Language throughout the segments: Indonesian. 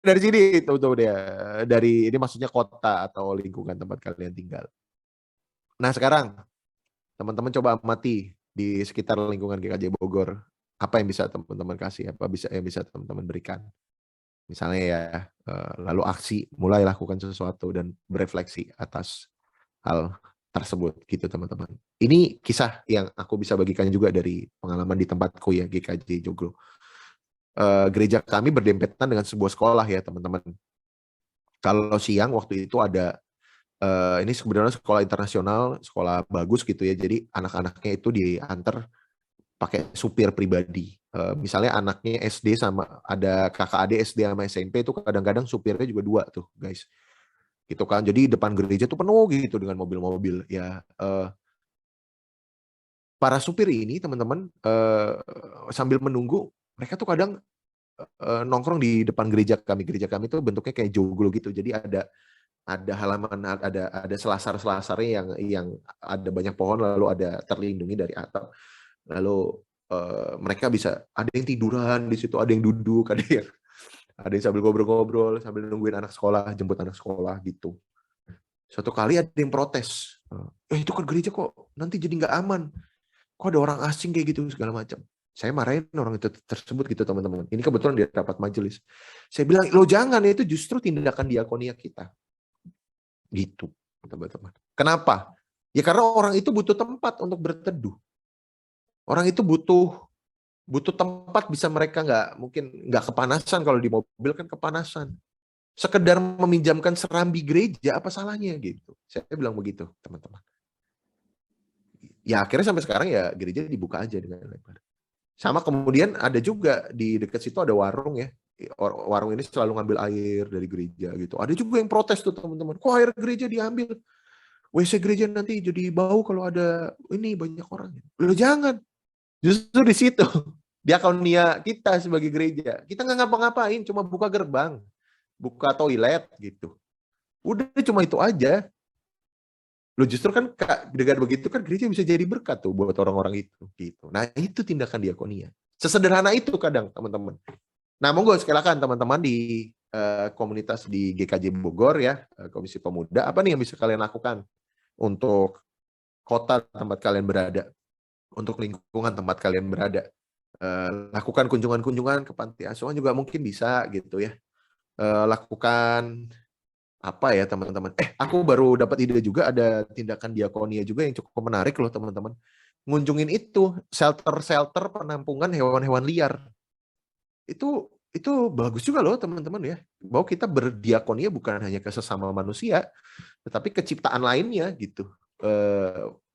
Dari sini tuh dia. Dari ini maksudnya kota atau lingkungan tempat kalian tinggal. Nah sekarang teman-teman coba amati di sekitar lingkungan GKJ Bogor. Apa yang bisa teman-teman kasih? Apa bisa yang bisa teman-teman berikan? Misalnya ya, lalu aksi, mulai lakukan sesuatu dan berefleksi atas hal tersebut gitu teman-teman. Ini kisah yang aku bisa bagikan juga dari pengalaman di tempatku ya, GKJ Joglo. Gereja kami berdempetan dengan sebuah sekolah ya teman-teman. Kalau siang waktu itu ada, ini sebenarnya sekolah internasional, sekolah bagus gitu ya. Jadi anak-anaknya itu diantar pakai supir pribadi. Misalnya anaknya SD sama ada kakak adik SD sama SMP itu kadang-kadang supirnya juga dua tuh guys. Gitu kan. Jadi depan gereja tuh penuh gitu dengan mobil-mobil ya. Para supir ini teman-teman, sambil menunggu mereka tuh kadang nongkrong di depan gereja kami tuh bentuknya kayak joglo gitu. Jadi ada halaman, ada selasar-selasarnya yang ada banyak pohon, lalu ada terlindungi dari atap, lalu mereka bisa ada yang tiduran di situ, ada yang duduk, ada yang sambil ngobrol-ngobrol sambil nungguin anak sekolah, jemput anak sekolah gitu. Suatu kali ada yang protes, itu kan gereja kok nanti jadi nggak aman, kok ada orang asing kayak gitu segala macam. Saya marahin orang itu tersebut gitu teman-teman. Ini kebetulan dia rapat majelis. Saya bilang, lo jangan, itu justru tindakan diakonia kita. Gitu, teman-teman. Kenapa? Ya karena orang itu butuh tempat untuk berteduh. Orang itu butuh tempat, bisa mereka nggak kepanasan. Kalau di mobil kan kepanasan. Sekedar meminjamkan serambi gereja, apa salahnya gitu. Saya bilang begitu, teman-teman. Ya akhirnya sampai sekarang ya gereja dibuka aja dengan lebar. Sama kemudian ada juga di dekat situ ada warung ya. Warung ini selalu ngambil air dari gereja gitu. Ada juga yang protes tuh teman-teman. Kok air gereja diambil? WC gereja nanti jadi bau kalau ada ini banyak orang. Loh jangan. Justru di situ diakonia kita sebagai gereja. Kita nggak ngapa-ngapain, cuma buka gerbang, buka toilet gitu. Udah cuma itu aja. Lo justru kan dengan begitu kan gereja bisa jadi berkat tuh buat orang-orang itu gitu. Nah, itu tindakan diakonia. Sesederhana itu kadang, teman-teman. Nah, monggo silakan teman-teman di komunitas di GKJ Bogor ya, Komisi Pemuda, apa nih yang bisa kalian lakukan untuk kota tempat kalian berada, untuk lingkungan tempat kalian berada. Lakukan kunjungan-kunjungan ke panti asuhan juga mungkin bisa gitu ya. Lakukan apa ya teman-teman. Aku baru dapat ide juga, ada tindakan diakonia juga yang cukup menarik loh teman-teman. Ngunjungin itu shelter-shelter penampungan hewan-hewan liar. Itu bagus juga loh teman-teman ya. Bahwa kita berdiakonia bukan hanya ke sesama manusia, tetapi ke ciptaan lainnya gitu.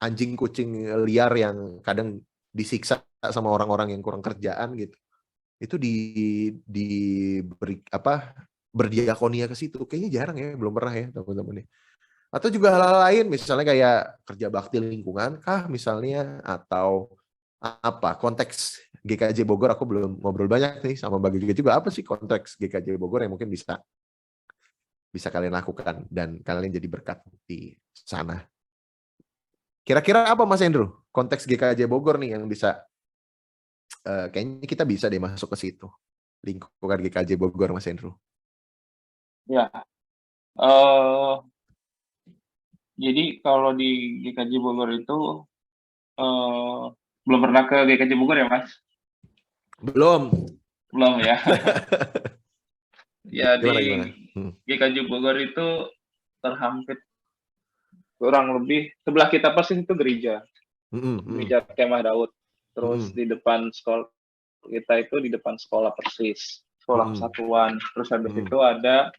Anjing kucing liar yang kadang disiksa sama orang-orang yang kurang kerjaan gitu. Itu diberi apa, berdiakonia ke situ. Kayaknya jarang ya, belum pernah ya teman-teman ya. Atau juga hal-hal lain, misalnya kayak kerja bakti lingkungan kah misalnya, atau apa konteks GKJ Bogor. Aku belum ngobrol banyak nih sama Mbak Gigi juga, apa sih konteks GKJ Bogor yang mungkin bisa bisa kalian lakukan dan kalian jadi berkat di sana. Kira-kira apa Mas Hendro konteks GKJ Bogor nih yang bisa, kayaknya kita bisa deh masuk ke situ, lingkungan GKJ Bogor Mas Hendro. Ya, eh jadi kalau di GKJ Bogor itu eh belum pernah ke GKJ Bogor ya, Mas? Belum. Belum ya. Ya di Gimana gimana? GKJ Bogor itu terhampir kurang lebih sebelah kita persis itu gereja, gereja Kemah Daud. Terus di depan sekolah kita itu di depan sekolah persis, sekolah kesatuan. Terus habis itu ada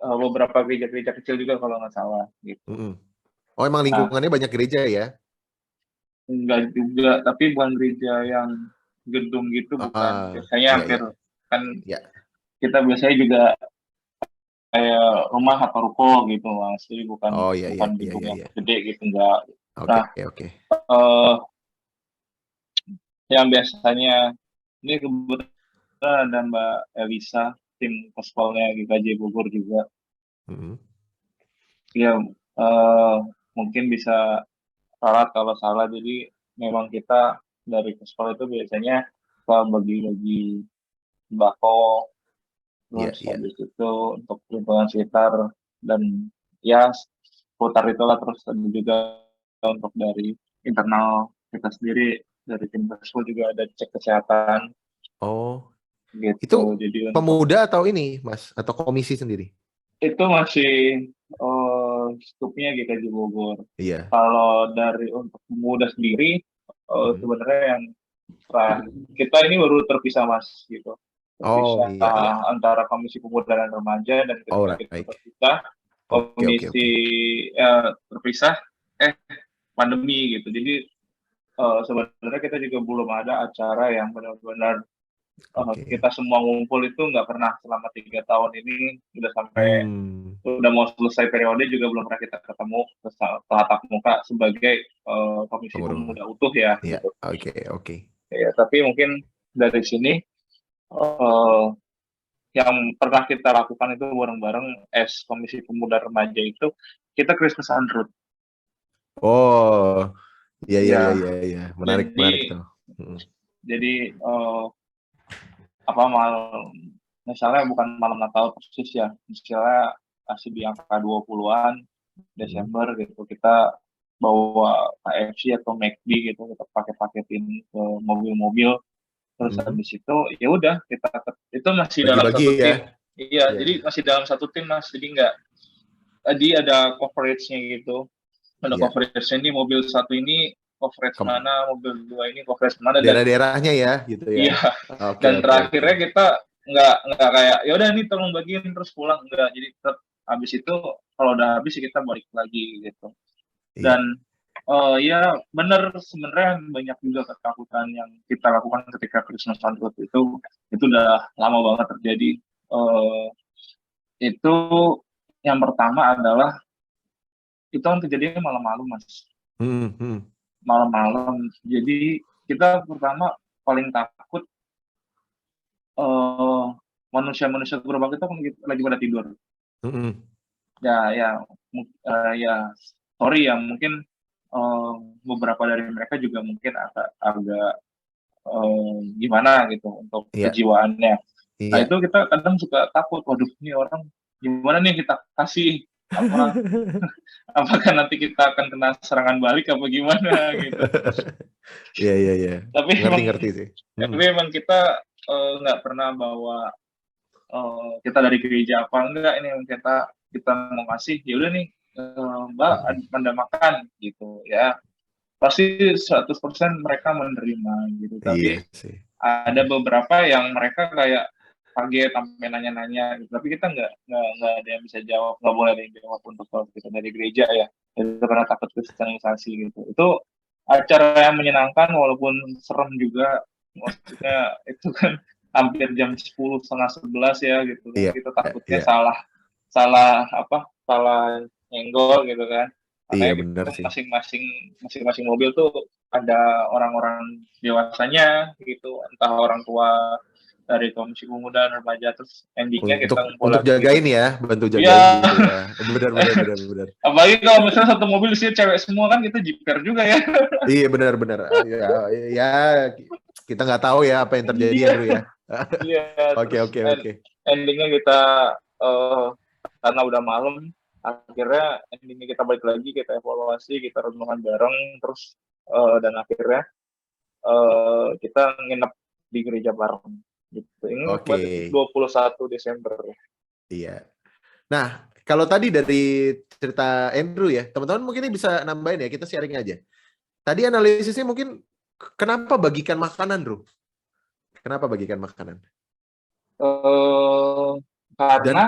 beberapa gereja-gereja kecil juga kalau nggak salah gitu. Oh emang Nah, lingkungannya banyak gereja ya? enggak juga, tapi bukan gereja yang gedung gitu, bukan. Biasanya Iya hampir iya kan iya. kita biasanya juga kayak rumah atau ruko gitu, Mas. Jadi bukan Oh iya iya bukan iya gedung iya yang iya. gede gitu, enggak. Oke Nah, oke. eh, yang biasanya ini kebetulan ada Mbak Elisa, tim Kospolnya GKJ Bogor juga. Ya, eh, mungkin bisa salah kalau salah. Jadi memang kita dari Kospol itu biasanya kita bagi-bagi sembako Iya, Terus iya. habis itu untuk lingkungan sekitar dan ya seputar itulah, terus ada juga untuk dari internal kita sendiri dari tim Perspo juga ada cek kesehatan Oh, itu gitu. Jadi untuk pemuda atau ini, Mas? Atau komisi sendiri? itu masih skupnya GKJ Bogor. Iya. Kalau dari untuk pemuda sendiri Hmm. sebenarnya yang kita ini baru terpisah Mas gitu. Oh, Terpisah iya, iya. antara Komisi Pemuda dan Remaja, dan ketika kita Alright. terpisah Oke, oke, komisi oke. terpisah pandemi gitu. Jadi sebenarnya kita juga belum ada acara yang benar-benar Oke. kita semua ngumpul, itu nggak pernah selama 3 tahun ini. Udah sampai Hmm. udah mau selesai periode juga belum pernah kita ketemu tatap muka sebagai komisi Pengurus. pemuda utuh ya Iya, gitu. oke, oke. Ya, tapi mungkin dari sini eh, yang pernah kita lakukan itu bareng-bareng komisi pemuda remaja itu, kita Christmas on Road. Oh, iya, iya, iya, Ya, iya, iya. Menarik, menarik jadi tuh. Hmm. jadi apa misalnya bukan malam Natal persis ya, misalnya masih di angka 20-an Hmm. Desember gitu, kita bawa KFC atau McD gitu, kita paketin ke mobil-mobil, terus Hmm. habis itu ya udah kita itu masih dalam Bagi-bagi satu ya. tim. Iya, Iya. jadi masih dalam satu tim Mas, jadi nggak, tadi ada coveragenya gitu, ada Iya. coveragenya, ini mobil satu ini coverage Kem- mana, mobil dua ini coverage mana, dan Daerah-daerahnya ya, gitu ya. iya, Oke, dan oke, oke. terakhirnya kita nggak kayak ya udah ini tolong bagiin terus pulang, enggak. Jadi tetap habis itu, kalau udah habis ya kita balik lagi gitu. Iya. Dan ya benar, sebenarnya banyak juga ketakutan yang kita lakukan ketika Christmas on Road itu udah lama banget terjadi. Eh, itu yang pertama adalah itu kan kejadiannya malam-malam Mas, Hmm. Hmm. malam-malam. Jadi kita pertama paling takut eh manusia-manusia gerobak itu kan lagi pada tidur. Hmm. Ya, sorry ya, mungkin eh, beberapa dari mereka juga mungkin agak gimana gitu untuk Iya. kejiwaannya. Nah Iya. itu kita kadang suka takut, waduh ini orang gimana nih kita kasih apa, apakah nanti kita akan kena serangan balik apa gimana gitu. Iya, iya, iya. Tapi emang Ngerti-ngerti sih. Hmm. tapi emang kita nggak pernah bawa kita dari gereja apa enggak, ini yang kita mau ngasih, ya udah nih Mbak Hmm. Anda makan gitu ya, pasti 100% mereka menerima gitu. Iya Tapi sih. ada beberapa yang mereka kayak kaget sampai nanya-nanya gitu, tapi kita nggak ada yang bisa jawab, nggak boleh ada yang jawab untuk kalau kita dari gereja ya, itu karena takut kristenisasi gitu. Itu acara yang menyenangkan walaupun serem juga, maksudnya itu kan hampir jam 10, setengah 11 ya gitu kan, Iya, kita takutnya iya. salah salah apa salah nyenggol gitu kan, Iya, makanya benar gitu sih. masing-masing mobil tuh ada orang-orang dewasanya gitu, entah orang tua dari komisi pemuda dan remaja, terus endingnya kita Untuk ngumpul lagi gitu. jagain ya, bantu jagain Iya. gitu ya. Benar, benar, benar, benar. Apalagi kalau misalnya satu mobil isinya cewek semua kan, kita jiper juga ya. Iya, benar, benar. Ya, ya, kita nggak tahu ya apa yang terjadi, Iya, Andrew ya. iya. Oke, Terus oke, oke. endingnya kita eh, karena udah malam, akhirnya endingnya kita balik lagi, kita evaluasi, kita renungan bareng, terus dan akhirnya kita nginep di gereja bareng gitu. Ini Oke. berarti 21 Desember. Iya. Nah, kalau tadi dari cerita Andrew ya, teman-teman mungkin ini bisa nambahin ya, kita sharing aja. Tadi analisisnya mungkin kenapa bagikan makanan, Bro? Kenapa bagikan makanan? Dan Karena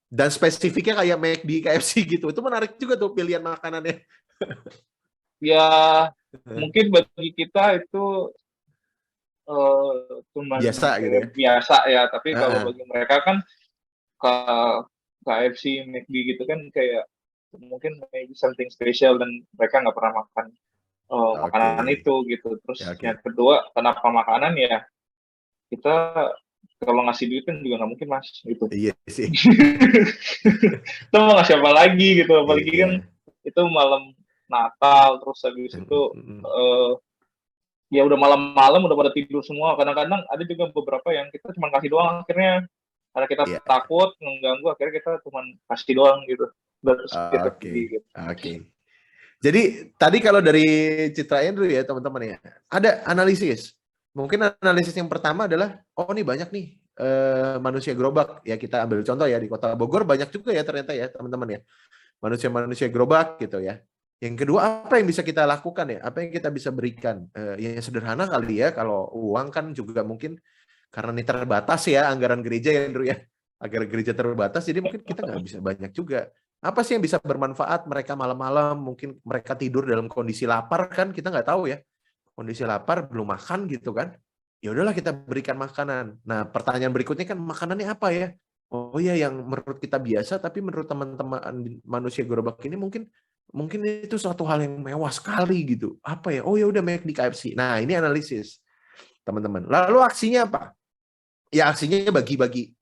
dan spesifiknya kayak McD, KFC gitu. Itu menarik juga tuh pilihan makanannya. ya mungkin bagi kita itu cuma Biasa gitu ya. biasa ya, tapi kalau Uh-uh. bagi mereka kan ke KFC, McD gitu kan kayak mungkin maybe something special, dan mereka nggak pernah makan Oke. makanan itu gitu. Ya, Terus yang oke. kedua, kenapa makanan ya? Kita kalau ngasih duit kan juga nggak mungkin Mas gitu. Iya sih. Kita mau ngasih apa lagi gitu, apalagi kan Iya. itu malam Natal, terus habis itu Mm-mm. ya udah malam-malam udah pada tidur semua. Kadang-kadang ada juga beberapa yang kita cuma kasih doang, akhirnya Karena kita Iya. takut mengganggu, akhirnya kita cuma kasih doang gitu. Terus kita pergi Oke. gitu. Oke. Jadi tadi kalau dari Citra Andrew ya teman-teman ya, ada analisis. Mungkin analisis yang pertama adalah, oh ini banyak nih manusia gerobak. Ya kita ambil contoh ya di Kota Bogor banyak juga ya ternyata ya teman-teman ya. Manusia-manusia gerobak gitu ya. Yang kedua, apa yang bisa kita lakukan ya? Apa yang kita bisa berikan? Yang sederhana kali ya, kalau uang kan juga mungkin karena ini terbatas ya anggaran gereja ya Andrew ya. Anggaran gereja terbatas, jadi mungkin kita nggak bisa banyak juga. Apa sih yang bisa bermanfaat? Mereka malam-malam, mungkin mereka tidur dalam kondisi lapar kan, kita nggak tahu ya. Kondisi lapar, belum makan gitu kan. Ya udahlah kita berikan makanan. Nah, pertanyaan berikutnya kan makanannya apa ya? Oh iya, yang menurut kita biasa, tapi menurut teman-teman manusia gerobak ini mungkin itu suatu hal yang mewah sekali gitu. Apa ya? Oh ya udah McD KFC. Nah, ini analisis teman-teman. Lalu aksinya apa? Ya aksinya bagi-bagi.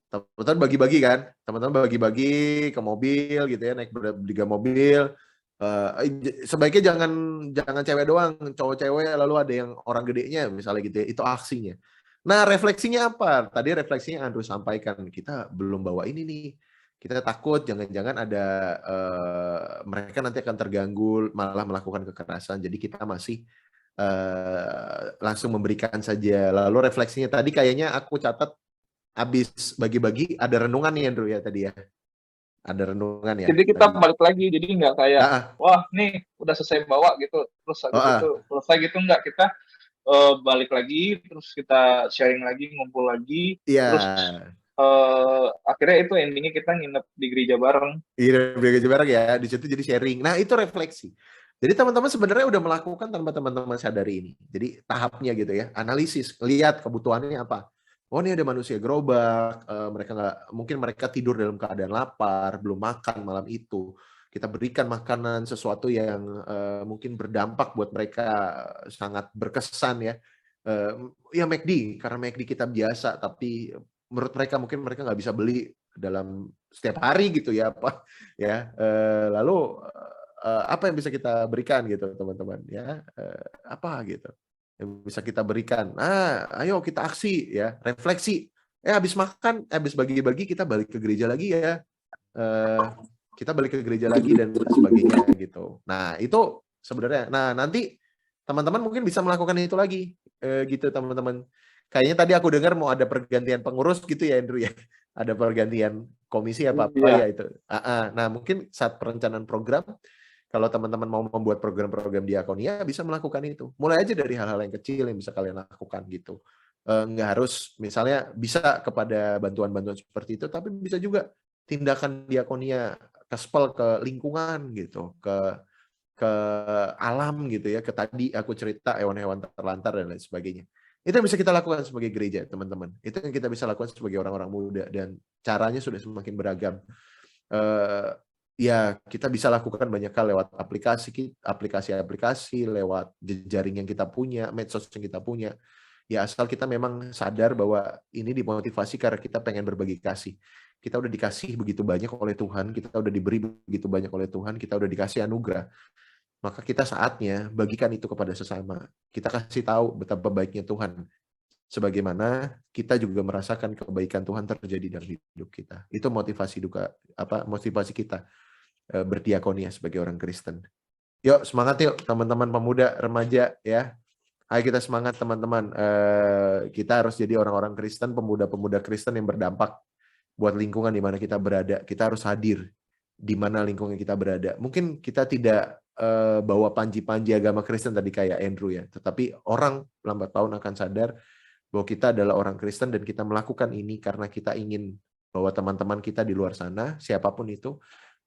Teman-teman bagi-bagi kan? Teman-teman bagi-bagi ke mobil gitu ya, naik bertiga mobil. Sebaiknya jangan cewek doang, cowok cewek lalu ada yang orang gedenya misalnya gitu ya. Itu aksinya. Nah, refleksinya apa? Tadi refleksinya Andrew sampaikan, kita belum bawa ini nih. Kita takut jangan-jangan ada mereka nanti akan terganggu malah melakukan kekerasan. Jadi kita masih langsung memberikan saja. Lalu refleksinya tadi kayaknya aku catat habis bagi-bagi ada renungan nih Andrew ya tadi ya. Ada renungan ya Jadi kita tadi. balik lagi, jadi nggak kayak, Ah, wah nih udah selesai bawa gitu, terus habis itu ah. selesai gitu, nggak. Kita balik lagi, terus kita sharing lagi, ngumpul lagi, Iya. terus akhirnya itu endingnya kita nginep di gereja bareng. Iya, gereja bareng ya. Di situ jadi sharing. Nah, itu refleksi. Jadi teman-teman sebenarnya udah melakukan tanpa teman-teman sadari ini. Jadi tahapnya gitu ya, analisis, lihat kebutuhannya apa. Oh ini ada manusia gerobak, mereka nggak, mungkin mereka tidur dalam keadaan lapar, belum makan malam itu. Kita berikan makanan sesuatu yang mungkin berdampak buat mereka, sangat berkesan ya. Ya McD, karena McD kita biasa, tapi menurut mereka mungkin mereka nggak bisa beli dalam setiap hari gitu ya, apa ya. Lalu apa yang bisa kita berikan gitu teman-teman ya, apa gitu yang bisa kita berikan. Ayo kita aksi ya, refleksi. Habis makan, habis bagi-bagi kita balik ke gereja lagi ya. Kita balik ke gereja lagi dan sebagainya gitu. Nah, itu sebenarnya. Nah, nanti teman-teman mungkin bisa melakukan itu lagi gitu teman-teman. Kayaknya tadi aku dengar mau ada pergantian pengurus gitu ya Andrew ya. Ada pergantian komisi apa-apa ya itu. Nah, mungkin saat perencanaan program kalau teman-teman mau membuat program-program diakonia bisa melakukan itu. Mulai aja dari hal-hal yang kecil yang bisa kalian lakukan gitu. Nggak harus misalnya bisa kepada bantuan-bantuan seperti itu, tapi bisa juga tindakan diakonia kespel ke lingkungan gitu, ke alam gitu ya, ke tadi aku cerita hewan-hewan terlantar dan lain sebagainya. Itu yang bisa kita lakukan sebagai gereja, teman-teman. Itu yang kita bisa lakukan sebagai orang-orang muda dan caranya sudah semakin beragam. Ya kita bisa lakukan banyak hal lewat aplikasi-aplikasi, lewat jejaring yang kita punya, medsos yang kita punya. Ya asal kita memang sadar bahwa ini dimotivasi karena kita pengen berbagi kasih. Kita udah dikasih begitu banyak oleh Tuhan, kita udah diberi begitu banyak oleh Tuhan, kita udah dikasih anugerah. Maka kita saatnya bagikan itu kepada sesama. Kita kasih tahu betapa baiknya Tuhan. Sebagaimana kita juga merasakan kebaikan Tuhan terjadi dalam hidup kita. Itu motivasi kita berdiakonia sebagai orang Kristen. Yuk semangat yuk teman-teman pemuda, remaja ya. Ayo kita semangat teman-teman. Kita harus jadi orang-orang Kristen, pemuda-pemuda Kristen yang berdampak buat lingkungan di mana kita berada. Kita harus hadir di mana lingkungan kita berada. Mungkin kita tidak bawa panji-panji agama Kristen tadi kayak Andrew ya, tetapi orang lambat laun akan sadar bahwa kita adalah orang Kristen dan kita melakukan ini karena kita ingin bahwa teman-teman kita di luar sana, siapapun itu,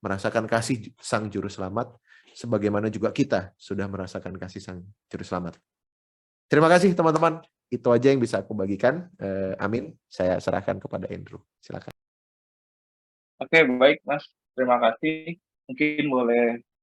merasakan kasih Sang Juru Selamat, sebagaimana juga kita sudah merasakan kasih Sang Juru Selamat. Terima kasih teman-teman. Itu aja yang bisa aku bagikan. Amin. Saya serahkan kepada Andrew. Silakan. Oke, baik Mas. Terima kasih. Mungkin boleh